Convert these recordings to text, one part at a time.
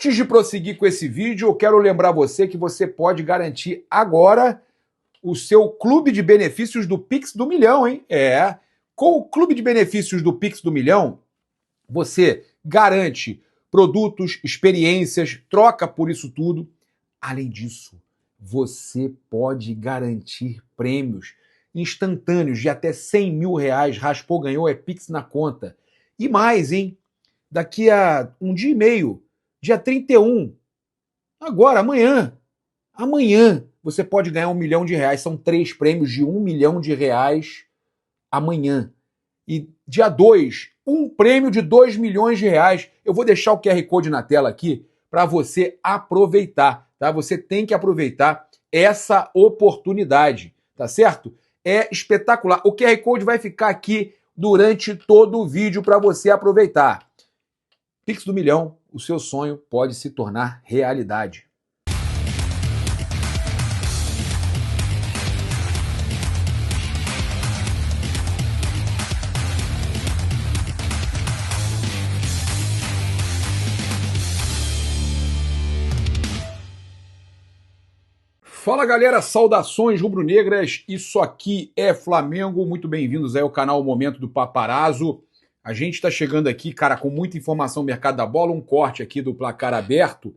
Antes de prosseguir com esse vídeo, eu quero lembrar você que você pode garantir agora o seu clube de benefícios do Pix do Milhão, hein? Com o clube de benefícios do Pix do Milhão, você garante produtos, experiências, troca por isso tudo. Além disso, você pode garantir prêmios instantâneos de até R$100 mil. Raspou, ganhou, é Pix na conta. E mais, hein? Daqui a um dia e meio, dia 31, agora, amanhã, você pode ganhar R$1 milhão. São 3 prêmios de R$1 milhão amanhã. E dia 2, um prêmio de R$2 milhões. Eu vou deixar o QR Code na tela aqui para você aproveitar, tá? Você tem que aproveitar essa oportunidade, tá certo? É espetacular. O QR Code vai ficar aqui durante todo o vídeo para você aproveitar. Pix do Milhão, o seu sonho pode se tornar realidade. Fala galera, saudações rubro-negras, isso aqui é Flamengo, muito bem-vindos aí ao canal Momento do Paparazzo. A gente está chegando aqui, cara, com muita informação do mercado da bola, um corte aqui do placar aberto,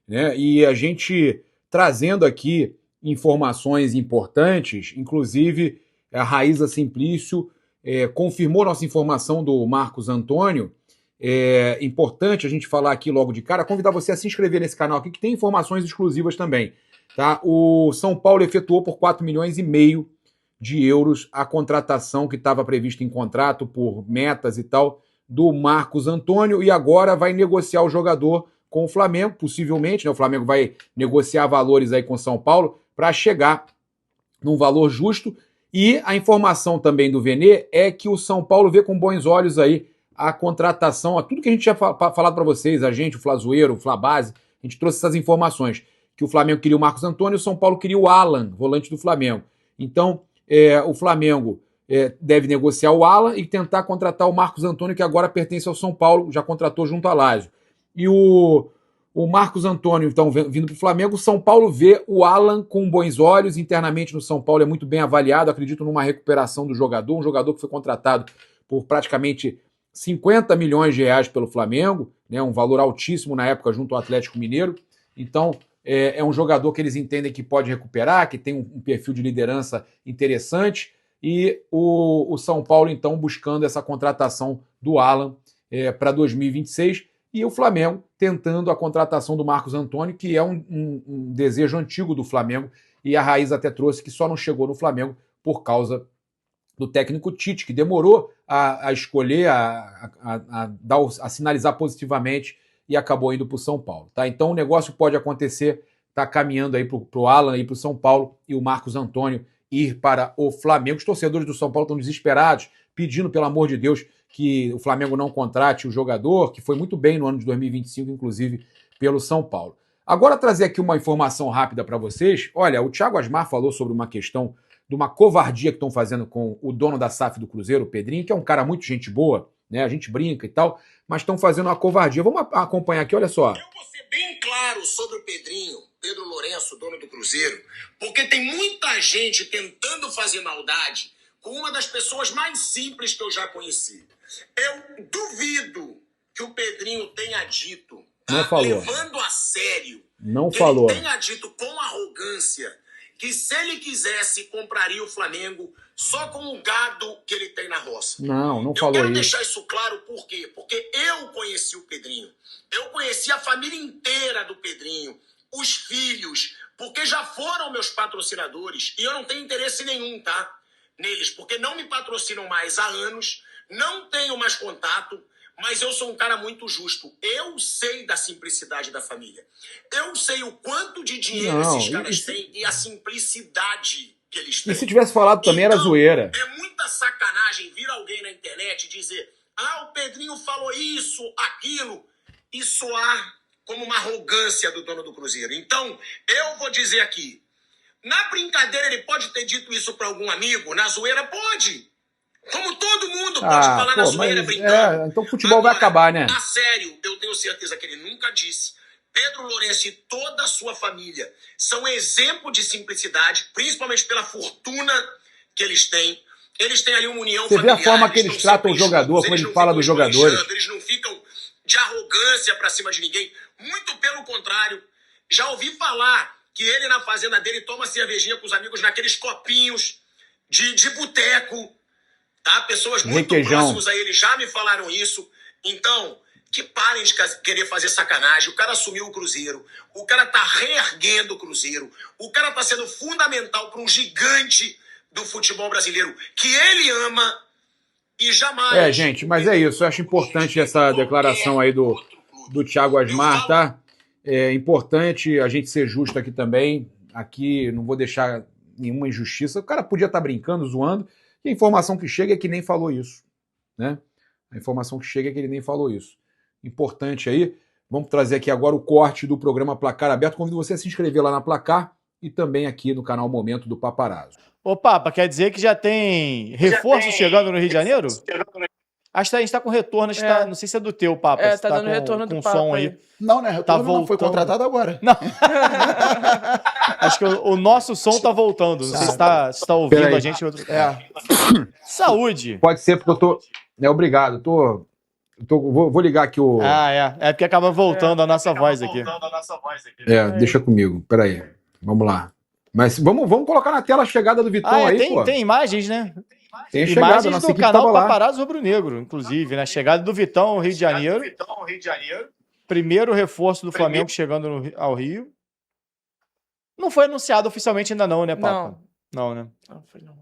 né? E a gente trazendo aqui informações importantes, inclusive a Raíza Simplício confirmou nossa informação do Marcos Antônio. É importante a gente falar aqui logo de cara, convidar você a se inscrever nesse canal aqui, que tem informações exclusivas também. Tá? O São Paulo efetuou por 4,5 milhões de euros a contratação que estava prevista em contrato por metas e tal do Marcos Antônio, e agora vai negociar o jogador com o Flamengo, possivelmente, né? O Flamengo vai negociar valores aí com o São Paulo para chegar num valor justo. E a informação também do Vene é que o São Paulo vê com bons olhos aí a contratação, a tudo que a gente tinha falado para vocês, a gente, o Flazoeiro, o Flabase, a gente trouxe essas informações, que o Flamengo queria o Marcos Antônio e o São Paulo queria o Alan, volante do Flamengo. Então, o Flamengo deve negociar o Alan e tentar contratar o Marcos Antônio, que agora pertence ao São Paulo, já contratou junto à Lazio. E o Marcos Antônio, então, vindo para o Flamengo, o São Paulo vê o Alan com bons olhos, internamente no São Paulo é muito bem avaliado, acredito numa recuperação do jogador, um jogador que foi contratado por praticamente R$50 milhões pelo Flamengo, né, um valor altíssimo na época junto ao Atlético Mineiro. Então, é um jogador que eles entendem que pode recuperar, que tem um perfil de liderança interessante, e o São Paulo, então, buscando essa contratação do Alan para 2026, e o Flamengo tentando a contratação do Marcos Antônio, que é um desejo antigo do Flamengo, e a Raiz até trouxe que só não chegou no Flamengo por causa do técnico Tite, que demorou a escolher, a sinalizar positivamente, e acabou indo para o São Paulo. Tá? Então o negócio pode acontecer, está caminhando aí para o Alan ir para o São Paulo e o Marcos Antônio ir para o Flamengo. Os torcedores do São Paulo estão desesperados, pedindo, pelo amor de Deus, que o Flamengo não contrate o jogador, que foi muito bem no ano de 2025, inclusive, pelo São Paulo. Agora trazer aqui uma informação rápida para vocês. Olha, o Thiago Asmar falou sobre uma questão de uma covardia que estão fazendo com o dono da SAF do Cruzeiro, o Pedrinho, que é um cara muito gente boa, né? A gente brinca e tal, mas estão fazendo uma covardia. Vamos acompanhar aqui, olha só. Eu vou ser bem claro sobre o Pedrinho, Pedro Lourenço, dono do Cruzeiro, porque tem muita gente tentando fazer maldade com uma das pessoas mais simples que eu já conheci. Eu duvido que o Pedrinho tenha dito, não falou, levando a sério, não falou, ele tenha dito com arrogância que se ele quisesse, compraria o Flamengo só com o gado que ele tem na roça. Não falou isso. Eu quero deixar isso claro por quê? Porque eu conheci o Pedrinho. Eu conheci a família inteira do Pedrinho, os filhos, porque já foram meus patrocinadores e eu não tenho interesse nenhum, tá? Neles, porque não me patrocinam mais há anos, não tenho mais contato, mas eu sou um cara muito justo. Eu sei da simplicidade da família. Eu sei o quanto de dinheiro esses caras têm e a simplicidade que eles têm. E se tivesse falado também então, era zoeira. É muita sacanagem vir alguém na internet e dizer: o Pedrinho falou isso, aquilo, e soar como uma arrogância do dono do Cruzeiro. Então, eu vou dizer aqui, na brincadeira ele pode ter dito isso para algum amigo, na zoeira pode. Como todo mundo pode falar na zoeira brincando. Então o futebol vai acabar, né? A sério, eu tenho certeza que ele nunca disse. Pedro Lourenço e toda a sua família são exemplo de simplicidade, principalmente pela fortuna que eles têm. Eles têm ali uma união familiar. Você vê a forma que eles tratam o jogador, como ele fala dos jogadores. Eles não ficam de arrogância pra cima de ninguém. Muito pelo contrário. Já ouvi falar que ele, na fazenda dele, toma cervejinha com os amigos naqueles copinhos de boteco. Tá? Pessoas muito próximas a ele já me falaram isso. Então, que parem de querer fazer sacanagem. O cara assumiu o Cruzeiro. O cara tá reerguendo o Cruzeiro. O cara tá sendo fundamental para um gigante do futebol brasileiro que ele ama e jamais... gente, mas é isso. Eu acho importante essa declaração aí do Thiago Asmar, tá? É importante a gente ser justo aqui também. Aqui não vou deixar nenhuma injustiça. O cara podia estar brincando, zoando. E a informação que chega é que nem falou isso, né? A informação que chega é que ele nem falou isso. Importante aí. Vamos trazer aqui agora o corte do programa Placar Aberto. Convido você a se inscrever lá na Placar e também aqui no canal Momento do Paparazzo. Ô, Papa, quer dizer que já tem reforço chegando no Rio de Janeiro? Acho que a gente tá com retorno, não sei se é do teu, Papa. Tá dando retorno do Papa som aí. Não, né? Retorno não, foi contratado agora. Não. Acho que o nosso som tá voltando. Não sei se tá ouvindo a gente. Saúde. Pode ser porque eu tô... Obrigado. Vou ligar aqui o... É porque acaba voltando a nossa voz aqui. Deixa comigo. Peraí. Vamos lá. Mas vamos colocar na tela a chegada do Vitão aí, pô. Tem imagens, né? Tem chegada, imagens do canal Paparazzo Rubro-Negro, inclusive, né? Chegada do Vitão ao Rio de Janeiro. Primeiro reforço do Flamengo chegando ao Rio. Não foi anunciado oficialmente ainda não, né, Papa? Não, né? Não foi não.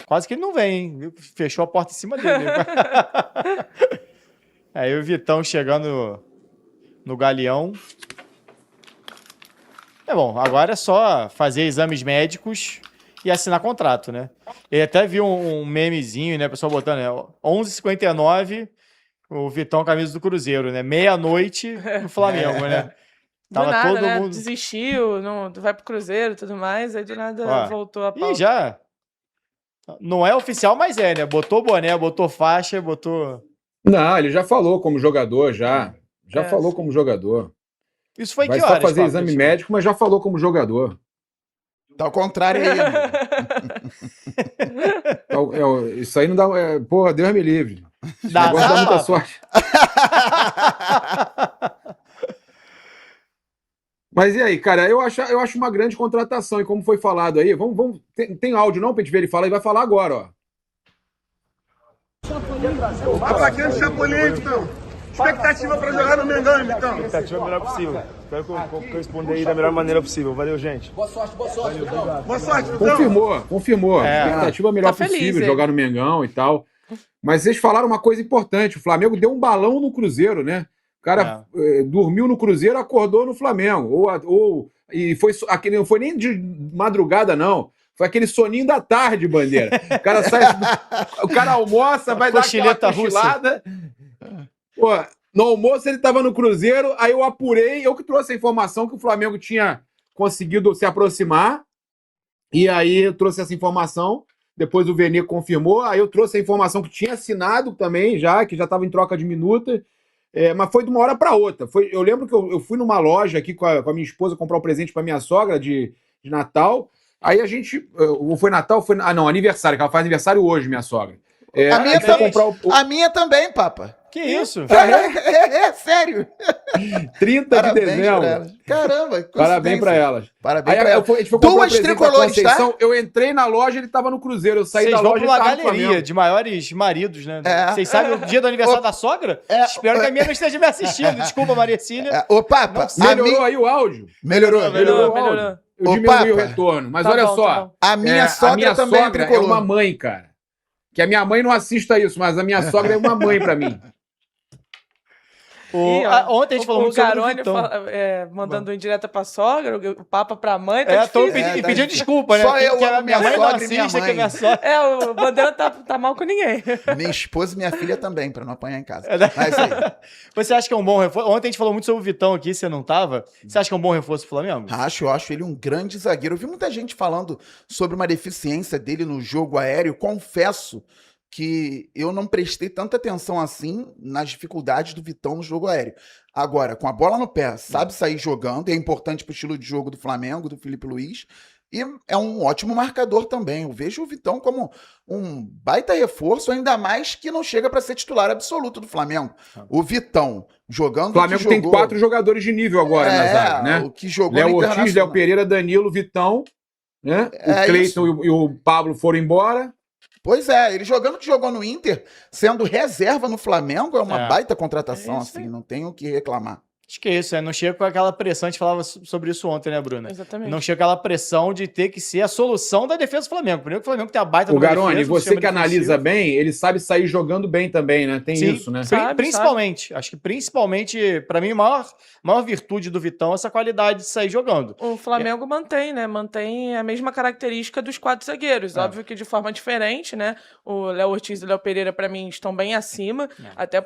Quase que ele não vem, hein? Fechou a porta em cima dele. Aí o Vitão chegando no Galeão. Bom, agora é só fazer exames médicos e assinar contrato, né? Ele até viu um memezinho, né? O pessoal botando, né? 11h59, o Vitão camisa do Cruzeiro, né? Meia-noite no Flamengo, né? Tava do nada, todo mundo... Desistiu, vai pro Cruzeiro e tudo mais, aí do nada voltou a pauta. E já... Não é oficial, mas né? Botou boné, botou faixa, botou... Não, ele já falou como jogador, já falou como jogador. Isso foi vai que horas? Vai só fazer exame médico, mas já falou como jogador. Tá ao contrário aí. Isso aí não dá... porra, Deus me livre. Dá muita sorte. Mas e aí, cara, eu acho uma grande contratação, e como foi falado aí, tem áudio não pra gente ver ele falar? Ele vai falar agora, ó. Vai pra quem do Chapolin, então? Expectativa pra jogar no Mengão, então? Expectativa é a melhor possível. Espero corresponder aí da melhor maneira possível. Valeu, gente. Boa sorte, então. Boa sorte, então. Confirmou. Expectativa é a melhor possível, feliz, jogar no Mengão e tal. Mas vocês falaram uma coisa importante, o Flamengo deu um balão no Cruzeiro, né? O cara dormiu no Cruzeiro, acordou no Flamengo. E foi aquele, não foi nem de madrugada, não. Foi aquele soninho da tarde, Bandeira. O cara sai, o cara almoça, vai dar aquela cochilada. Pô, no almoço ele tava no Cruzeiro, aí eu apurei, eu que trouxe a informação que o Flamengo tinha conseguido se aproximar. E aí eu trouxe essa informação. Depois o Vene confirmou. Aí eu trouxe a informação que tinha assinado também, que já estava em troca de minuta. Mas foi de uma hora para outra. Eu lembro que eu fui numa loja aqui com a minha esposa comprar um presente para minha sogra de Natal. Aí a gente... Foi Natal? Não, aniversário, que ela faz aniversário hoje, minha sogra. A minha também, Papa. Que isso? Sério. 30 de dezembro. Caramba, parabéns pra elas. Parabéns pra elas. A gente foi duas tricolores, tá? Eu entrei na loja, ele tava no Cruzeiro. Eu saí Vocês da loja, ele tava no galeria de maiores maridos, né? Vocês sabem o dia do aniversário da sogra? Espero que a minha não esteja me assistindo. Desculpa, Maria Cília. Ô, Papa. Melhorou aí o áudio? Melhorou. Eu diminui o retorno. Mas olha só. A minha sogra também é uma mãe, cara. Que a minha mãe não assista isso, mas a minha sogra é uma mãe pra mim. Ontem a gente falou muito sobre o Vitão. Mandando indireta pra sogra, o Papa pra mãe. E pediu desculpa, né? Só eu, que a minha mãe não assiste, minha mãe. Que a minha sogra... o Bandeira tá mal com ninguém. Minha esposa e minha filha também, pra não apanhar em casa. Mas aí. Você acha que é um bom reforço? Ontem a gente falou muito sobre o Vitão aqui, você não tava. Você acha que é um bom reforço pro Flamengo? Eu acho ele um grande zagueiro. Eu vi muita gente falando sobre uma deficiência dele no jogo aéreo. Confesso que eu não prestei tanta atenção assim nas dificuldades do Vitão no jogo aéreo. Agora, com a bola no pé, sabe sair jogando, é importante pro estilo de jogo do Flamengo, do Felipe Luiz, e é um ótimo marcador também. Eu vejo o Vitão como um baita reforço, ainda mais que não chega para ser titular absoluto do Flamengo. O Vitão jogando. O Flamengo tem 4 jogadores de nível agora na zaga, né? O que jogou Léo Ortiz, Léo Pereira, Danilo, Vitão, né? O Cleiton e o Pablo foram embora. Pois é, ele jogando o que jogou no Inter, sendo reserva no Flamengo, é uma baita contratação, assim, não tenho o que reclamar. Acho que é isso, não chega com aquela pressão, a gente falava sobre isso ontem, né, Bruna? Exatamente. Não chega com aquela pressão de ter que ser a solução da defesa do Flamengo. Primeiro que o Flamengo tem a baita do Garone, defesa, você que analisa bem, ele sabe sair jogando bem também, né? Tem isso, né? Principalmente. Acho que principalmente, pra mim, a maior virtude do Vitão é essa qualidade de sair jogando. O Flamengo mantém, né? Mantém a mesma característica dos 4 zagueiros. Óbvio que de forma diferente, né? O Léo Ortiz e o Léo Pereira, pra mim, estão bem acima. Até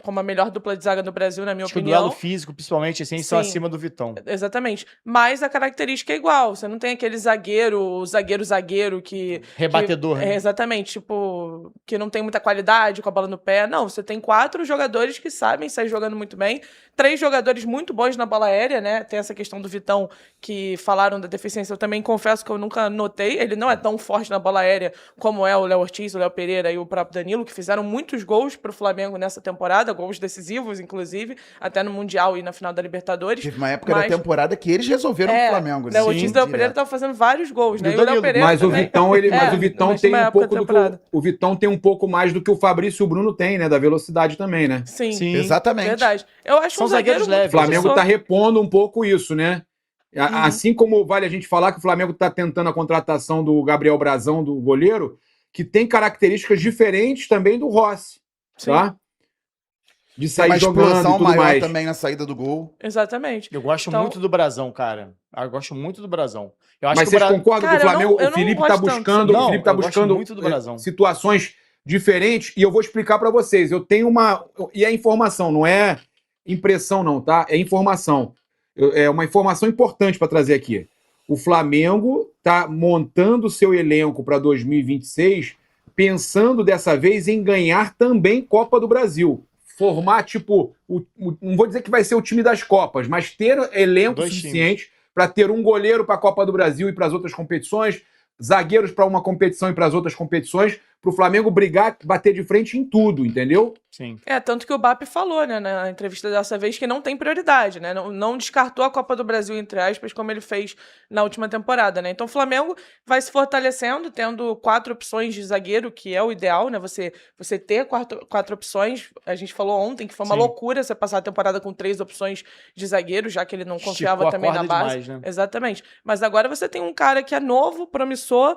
como a melhor dupla de zaga do Brasil, na minha opinião. Físico, principalmente, assim, são acima do Vitão. Exatamente. Mas a característica é igual. Você não tem aquele zagueiro que... Rebatedor, né? Exatamente. Tipo, que não tem muita qualidade com a bola no pé. Não, você tem 4 jogadores que sabem sair jogando muito bem. 3 jogadores muito bons na bola aérea, né? Tem essa questão do Vitão, que falaram da deficiência. Eu também confesso que eu nunca notei. Ele não é tão forte na bola aérea como é o Léo Ortiz, o Léo Pereira e o próprio Danilo, que fizeram muitos gols pro Flamengo nessa temporada. Gols decisivos, inclusive. Até no Mundial e na final da Libertadores. Teve uma época da temporada que eles resolveram o Flamengo. Né? O Ortiz e o Léo Pereira estavam fazendo vários gols, né? E o Léo Pereira mas também. o Vitão tem um pouco do que o Vitão tem um pouco mais do que o Fabrício e o Bruno tem, né? Da velocidade também, né? Sim. Exatamente. Verdade. Eu acho São zagueiros leves. O Flamengo tá repondo um pouco isso, né? Assim como vale a gente falar que o Flamengo tá tentando a contratação do Gabriel Brazão, do goleiro, que tem características diferentes também do Rossi, tá? De sair jogando e tudo maior mais. Também na saída do gol. Exatamente. Eu gosto muito do Brazão, cara. Eu gosto muito do Brazão. Eu acho Mas vocês concordam que o Flamengo, o Felipe tá buscando, muito do Brazão. situações diferentes, e eu vou explicar para vocês. Eu tenho e é informação, não é impressão não, tá? É informação. É uma informação importante para trazer aqui. O Flamengo tá montando seu elenco para 2026, pensando dessa vez em ganhar também Copa do Brasil. Formar, tipo, não vou dizer que vai ser o time das Copas, mas ter elenco suficiente para ter um goleiro para a Copa do Brasil e para as outras competições, zagueiros para uma competição e para as outras competições, para o Flamengo brigar, bater de frente em tudo, entendeu? Sim. Tanto que o BAP falou, né, na entrevista dessa vez, que não tem prioridade, né? Não descartou a Copa do Brasil, entre aspas, como ele fez na última temporada, né? Então o Flamengo vai se fortalecendo, tendo 4 opções de zagueiro, que é o ideal, né? Você ter 4 opções. A gente falou ontem que foi uma loucura você passar a temporada com 3 opções de zagueiro, já que ele não confiava também na base. Demais, né? Exatamente. Mas agora você tem um cara que é novo, promissor,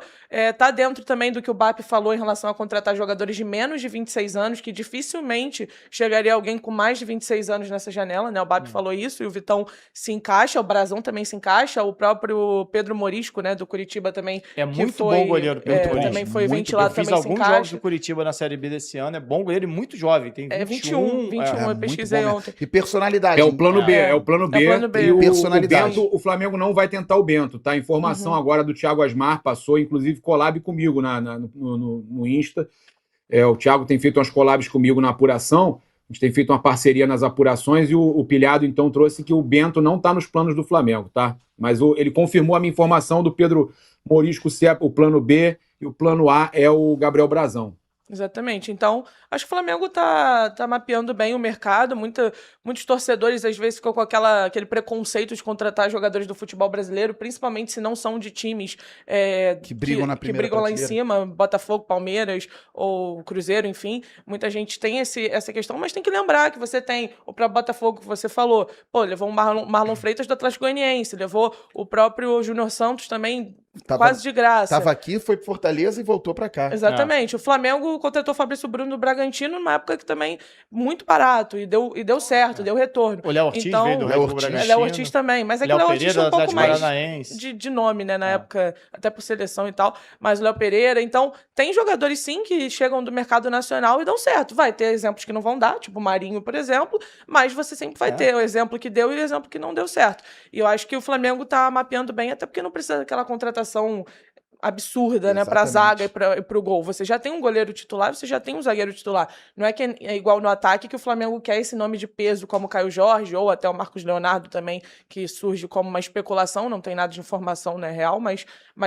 tá dentro também do que o BAP falou em relação a contratar jogadores de menos de 26 anos, que dificilmente chegaria alguém com mais de 26 anos nessa janela, né? O BAP falou isso, e o Vitão se encaixa, o Brazão também se encaixa, o próprio Pedro Morisco, né, do Curitiba também. É muito bom goleiro, Pedro Morisco. Também foi ventilado, também se encaixa. Eu fiz alguns jogos do Curitiba na Série B desse ano, é bom goleiro e muito jovem, tem 21. 21, eu pesquisei ontem. E personalidade. É o plano B, é o plano B. E personalidade. O Flamengo não vai tentar o Bento, tá? Informação agora do Thiago Asmar, passou, inclusive, collab comigo no Insta. O Thiago tem feito umas collabs comigo na apuração, a gente tem feito uma parceria nas apurações, e o Pilhado, então, trouxe que o Bento não está nos planos do Flamengo, tá? Mas ele confirmou a minha informação do Pedro Morisco ser o plano B, e o plano A é o Gabriel Brazão. Exatamente. Então, acho que o Flamengo tá mapeando bem o mercado. Muitos torcedores, às vezes, ficam com aquele preconceito de contratar jogadores do futebol brasileiro, principalmente se não são de times que brigam que brigam lá em cima, Botafogo, Palmeiras ou Cruzeiro, enfim. Muita gente tem essa questão, mas tem que lembrar que você tem o próprio Botafogo, que você falou, levou o Marlon Freitas do Atlético Goianiense, levou o próprio Júnior Santos também, quase de graça. Tava aqui, foi pro Fortaleza e voltou pra cá. Exatamente. O Flamengo contratou o Fabrício Bruno do Bragantino numa época que também muito barato, e deu certo, deu retorno. O Léo Ortiz veio do Red Bull Bragantino. Léo Ortiz também, mas é que o Léo Ortiz tinha um pouco mais de nome, né, na época, até por seleção e tal, mas o Léo Pereira. Então, tem jogadores sim que chegam do mercado nacional e dão certo. Vai ter exemplos que não vão dar, tipo o Marinho, por exemplo, mas você sempre vai ter o exemplo que deu e o exemplo que não deu certo. E eu acho que o Flamengo tá mapeando bem, até porque não precisa daquela contratação absurda, né, pra zaga e pro gol. Você já tem um goleiro titular, você já tem um zagueiro titular. Não é que é igual no ataque que o Flamengo quer esse nome de peso como o Caio Jorge ou até o Marcos Leonardo também, que surge como uma especulação, não tem nada de informação, né, real, mas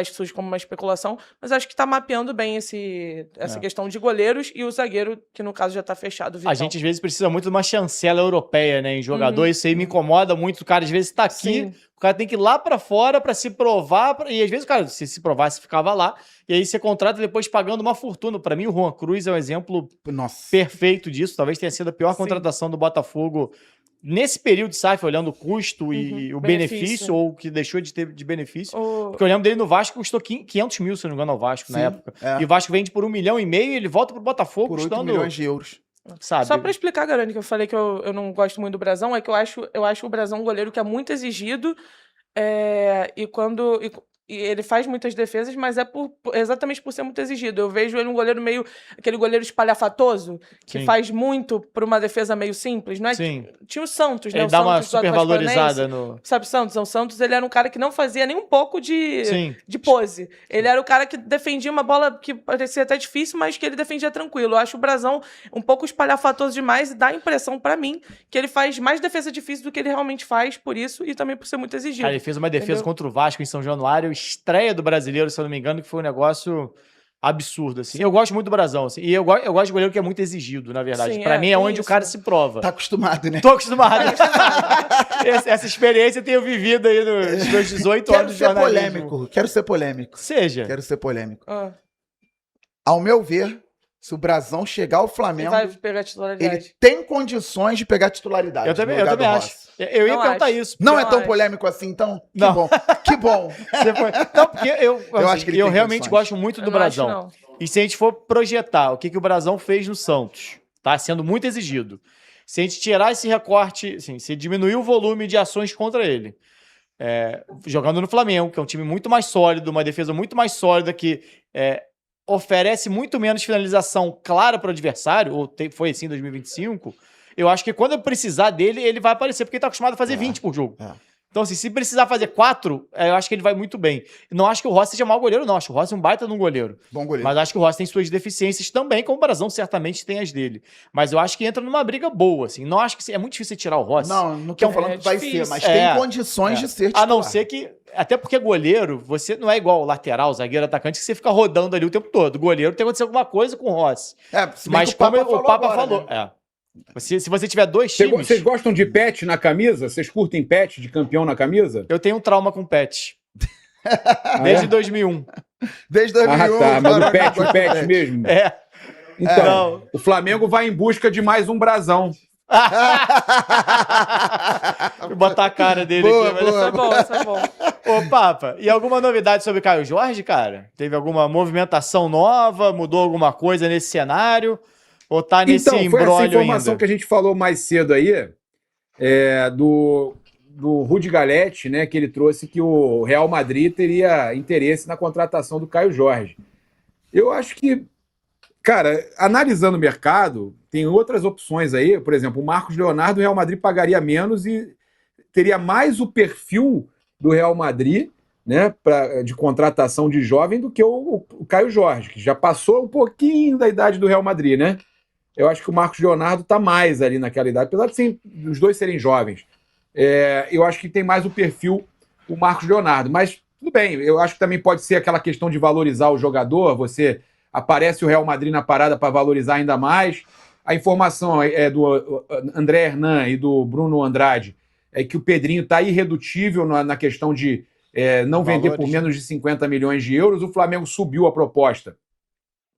surge como uma especulação. Mas acho que tá mapeando bem essa questão de goleiros e o zagueiro, que no caso já tá fechado, o Vitão. A gente às vezes precisa muito de uma chancela europeia, né, em jogador. Isso aí me incomoda muito. O cara às vezes tá aqui, Sim. o cara tem que ir lá pra fora pra se provar, e às vezes o cara, se provasse, ficava lá, e aí você contrata depois pagando uma fortuna. Pra mim, o Juan Cruz é um exemplo perfeito disso. Talvez tenha sido a pior contratação do Botafogo nesse período, sabe? Olhando o custo e o benefício, ou o que deixou de ter de benefício. Porque eu lembro dele no Vasco, custou 500 mil, se não me engano, ao Vasco, na época. E o Vasco vende por 1,5 milhão e ele volta pro Botafogo Por custando 8 milhões de euros. Sabe? Só pra explicar, Garani, que eu falei que eu não gosto muito do Brazão, é que eu acho o Brazão um goleiro que é muito exigido, e ele faz muitas defesas, mas exatamente por ser muito exigido. Eu vejo ele um goleiro meio... Aquele goleiro espalhafatoso, que faz muito por uma defesa meio simples, não é? Sim. Tinha o Santos, né? Ele o dá Santos uma do super Atlético valorizada Paranaense. Sabe o Santos, ele era um cara que não fazia nem um pouco de pose. Ele era o cara que defendia uma bola que parecia até difícil, mas que ele defendia tranquilo. Eu acho o Brazão um pouco espalhafatoso demais e dá a impressão pra mim que ele faz mais defesa difícil do que ele realmente faz por isso e também por ser muito exigido. Cara, ele fez uma defesa contra o Vasco em São Januário, estreia do Brasileiro, se eu não me engano, que foi um negócio absurdo, assim. Eu gosto muito do Brazão, assim. E eu gosto de goleiro que é muito exigido, na verdade. Sim, pra mim é onde isso, o cara se prova. Tá acostumado, né? Tô acostumado. Essa experiência eu tenho vivido aí nos meus 18 anos de jornalismo. Quero ser polêmico. Seja. Quero ser polêmico. Ah. Ao meu ver, se o Brazão chegar ao Ele Flamengo, vai pegar titularidade. ele tem condições de pegar titularidade. Eu também no lugar do acho. Rossi. Eu ia Não perguntar acho. isso. Não Eu é tão acho. polêmico assim, então? Que Não. bom. Que bom. Não, porque eu acho que ele tem realmente condições. gosto muito Eu do não acho, Brazão. não. E se a gente for projetar o que o Brazão fez no Santos, tá sendo muito exigido. Se a gente tirar esse recorte, assim, se diminuir o volume de ações contra ele, jogando no Flamengo, que é um time muito mais sólido, uma defesa muito mais sólida, que oferece muito menos finalização clara para o adversário, ou foi assim em 2025, eu acho que quando eu precisar dele, ele vai aparecer, porque ele está acostumado a fazer 20 por jogo. Então, assim, se precisar fazer 4, eu acho que ele vai muito bem. Não acho que o Rossi seja mau goleiro, não. Acho que o Rossi é um baita de um goleiro. Bom goleiro. Mas acho que o Rossi tem suas deficiências também, como o Brazão certamente tem as dele. Mas eu acho que entra numa briga boa, assim. Não acho que é muito difícil você tirar o Rossi. Não tô falando que vai difícil. ser, mas tem condições de ser titular. A não ser que... Até porque goleiro, você não é igual lateral, zagueiro, atacante, que você fica rodando ali o tempo todo. Goleiro tem que acontecer alguma coisa com o Rossi. Se bem Mas que o como Papa o Papa falou. falou... Né? Se você tiver 2 times... Vocês gostam de pet na camisa? Vocês curtem pet de campeão na camisa? Eu tenho um trauma com pet. Desde 2001. Desde 2001. Tá, mas Flamengo o pet mesmo. Então, o Flamengo vai em busca de mais um Brazão. Vou botar a cara dele Boa, aqui. Isso é bom, isso é bom. Ô, Papa, e alguma novidade sobre o Caio Jorge, cara? Teve alguma movimentação nova? Mudou alguma coisa nesse cenário? Ou tá nesse Então, foi essa imbróglio informação ainda? que a gente falou mais cedo aí, do Rudi Galete, né, que ele trouxe que o Real Madrid teria interesse na contratação do Caio Jorge. Eu acho que, cara, analisando o mercado, tem outras opções aí. Por exemplo, o Marcos Leonardo, o Real Madrid pagaria menos e teria mais o perfil do Real Madrid, né, de contratação de jovem do que o Caio Jorge, que já passou um pouquinho da idade do Real Madrid, né? Eu acho que o Marcos Leonardo está mais ali naquela idade, apesar de os dois serem jovens. Eu acho que tem mais o perfil o Marcos Leonardo, mas tudo bem, eu acho que também pode ser aquela questão de valorizar o jogador, você aparece o Real Madrid na parada para valorizar ainda mais. A informação é do André Hernan e do Bruno Andrade, é que o Pedrinho está irredutível na questão de não vender por menos de 50 milhões de euros. O Flamengo subiu a proposta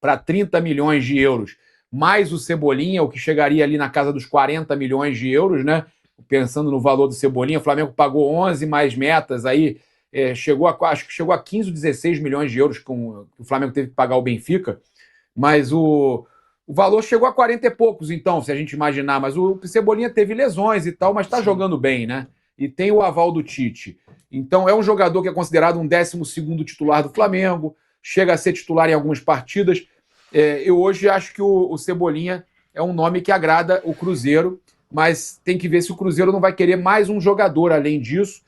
para 30 milhões de euros, mais o Cebolinha, o que chegaria ali na casa dos 40 milhões de euros, né? Pensando no valor do Cebolinha, o Flamengo pagou 11 mais metas, aí acho que chegou a 15 ou 16 milhões de euros que o Flamengo teve que pagar ao Benfica, mas o valor chegou a 40 e poucos, então, se a gente imaginar, mas o Cebolinha teve lesões e tal, mas está jogando bem, né? E tem o aval do Tite. Então é um jogador que é considerado um 12º titular do Flamengo, chega a ser titular em algumas partidas. Eu hoje acho que o Cebolinha é um nome que agrada o Cruzeiro, mas tem que ver se o Cruzeiro não vai querer mais um jogador além disso.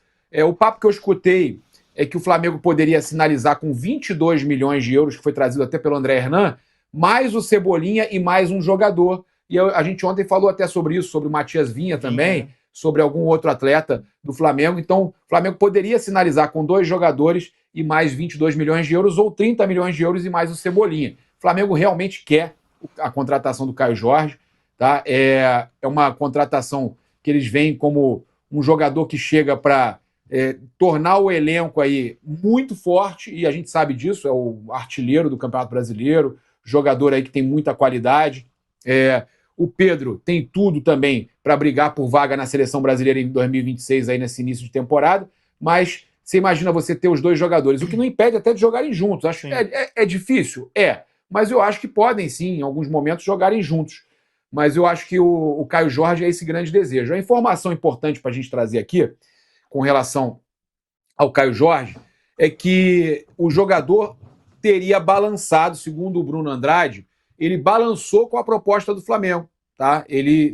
O papo que eu escutei é que o Flamengo poderia sinalizar com 22 milhões de euros, que foi trazido até pelo André Hernan, mais o Cebolinha e mais um jogador. E a gente ontem falou até sobre isso, sobre o Matias Vinha também, sobre algum outro atleta do Flamengo. Então, o Flamengo poderia sinalizar com 2 jogadores e mais 22 milhões de euros ou 30 milhões de euros e mais o Cebolinha. O Flamengo realmente quer a contratação do Caio Jorge, tá? É uma contratação que eles veem como um jogador que chega para tornar o elenco aí muito forte, e a gente sabe disso, é o artilheiro do Campeonato Brasileiro, jogador aí que tem muita qualidade. O Pedro tem tudo também para brigar por vaga na Seleção Brasileira em 2026, aí nesse início de temporada, mas você imagina você ter os 2 jogadores, o que não impede até de jogarem juntos. Acho que é difícil? Mas eu acho que podem sim, em alguns momentos, jogarem juntos. Mas eu acho que o Caio Jorge é esse grande desejo. A informação importante para a gente trazer aqui, com relação ao Caio Jorge, é que o jogador teria balançado, segundo o Bruno Andrade, ele balançou com a proposta do Flamengo. Tá? Ele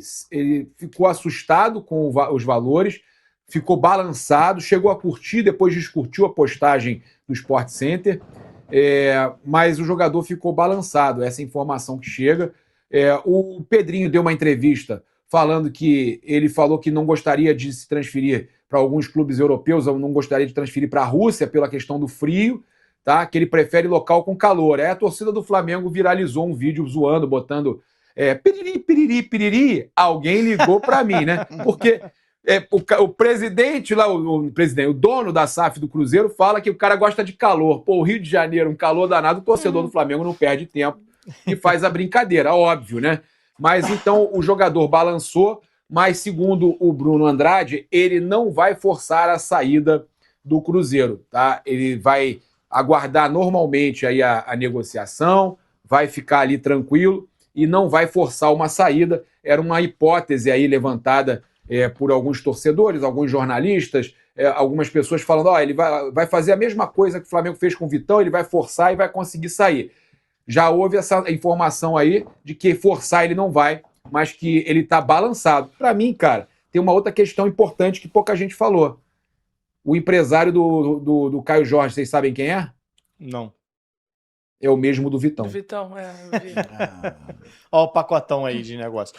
ficou assustado com os valores, ficou balançado, chegou a curtir, depois descurtiu a postagem do Sport Center, mas o jogador ficou balançado, essa informação que chega. O Pedrinho deu uma entrevista falando que ele falou que não gostaria de se transferir para alguns clubes europeus, ou não gostaria de transferir para a Rússia pela questão do frio, tá? Que ele prefere local com calor. Aí a torcida do Flamengo viralizou um vídeo zoando, botando piriri, piriri, piriri. Alguém ligou para mim, né? Porque o presidente lá, o dono da SAF do Cruzeiro fala que o cara gosta de calor. Pô, o Rio de Janeiro, um calor danado, o torcedor do Flamengo não perde tempo e faz a brincadeira, óbvio, né? Mas então o jogador balançou, mas segundo o Bruno Andrade, ele não vai forçar a saída do Cruzeiro, tá? Ele vai aguardar normalmente aí a negociação, vai ficar ali tranquilo e não vai forçar uma saída. Era uma hipótese aí levantada por alguns torcedores, alguns jornalistas, algumas pessoas falando, ele vai fazer a mesma coisa que o Flamengo fez com o Vitão, ele vai forçar e vai conseguir sair. Já houve essa informação aí de que forçar ele não vai, mas que ele tá balançado. Para mim, cara, tem uma outra questão importante que pouca gente falou. O empresário do Caio Jorge, vocês sabem quem é? Não. É o mesmo do Vitão. Do Vitão, eu vi. Olha o pacotão aí de negócio.